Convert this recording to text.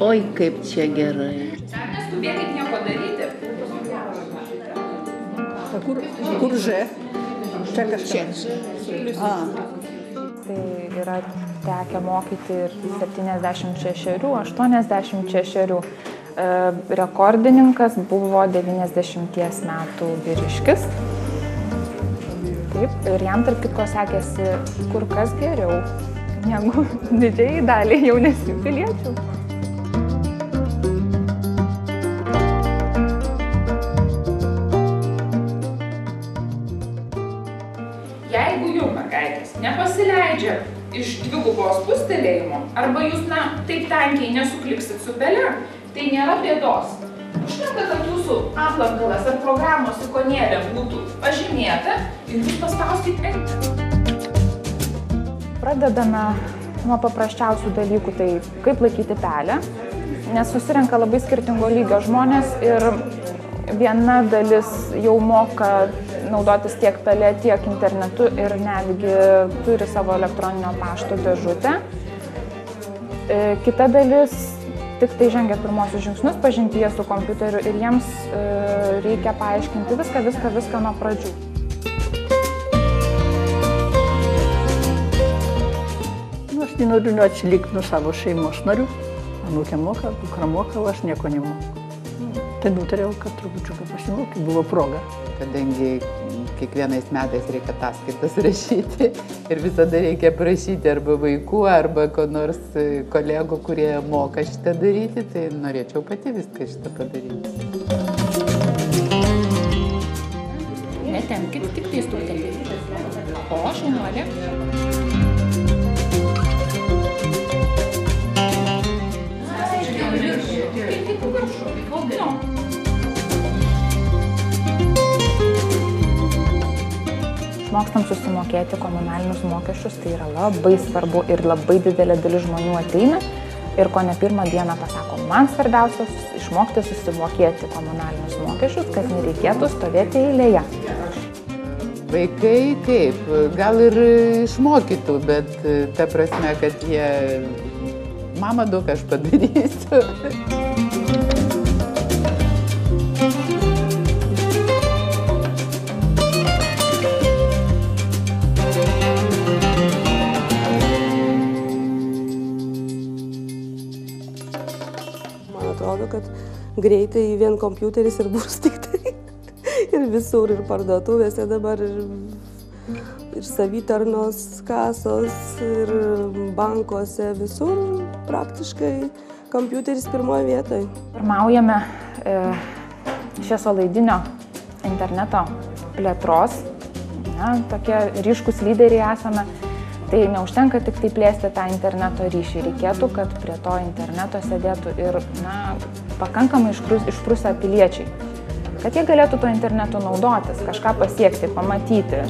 Oi, kaip čia gerai. Neskubėkit nieko daryti. Kur Ž? Čia kažkas. Tai yra tekę mokyti ir 76, 86. Rekordininkas buvo 90 metų vyriškis. Taip, ir jam tarp kitko sekėsi kur kas geriau negu didžiai daliai jaunesnių piliečių. Jeigu jau mergaitės nepasileidžia iš dvigubos pustelėjimo, arba jūs, taip tankiai nesukliksit su pele, tai nėra bėdos. Užtenka, kad jūsų aplankalas ar programos ikonėlė būtų pažymėta ir jūs paspauskit enter. Pradedame nuo paprasčiausių dalykų, tai kaip laikyti pelę, nes susirenka labai skirtingo lygio žmonės ir viena dalis jau moka naudotis tiek pele, tiek internetu ir netgi turi savo elektroninio pašto dėžutę. Kita dalis tik tai žengia pirmosius žingsnius, pažinti jie su kompiuteriu ir jiems reikia paaiškinti viską nuo pradžių. Aš nenoriu atsilikti nuo savo šeimos narių. Anūkė moka, dukra moka, o aš nieko nemoku. Tai nutariau, kad trupučiuką pasimokyti, buvo proga. Kadangi kiekvienais metais reikia ataskaitas rašyti ir visada reikia prašyti arba vaikų, arba ko nors kolegų, kurie moka šitą daryti, tai norėčiau pati viską šitą padaryti. Netempkit, tik tai stuktelėti. O, šaunuolė. Išmokstam susimokėti komunalinius mokesčius, tai yra labai svarbu ir labai didelė dalis žmonių ateina ir ko ne pirmą dieną pasako, man svarbiausia išmokti susimokėti komunalinius mokesčius, kad nereikėtų stovėti eilėje. Vaikai kaip, gal ir išmokytų, bet ta prasme, kad jie, mama, daug aš padarysiu. Atrodo, kad greitai vien kompiuteris ir bus tik tai. Ir visur, ir parduotuvėse dabar, ir savitarnos kasos, ir bankuose, visur praktiškai kompiuteris pirmoje vietoje. Pirmaujame šviesolaidinio interneto plėtros, tokie ryškus lyderiai esame. Tai neužtenka tik tai plėsti tą interneto ryšį, reikėtų, kad prie to interneto sėdėtų ir pakankamai išprusę piliečiai, kad jie galėtų to internetu naudotis, kažką pasiekti, pamatyti.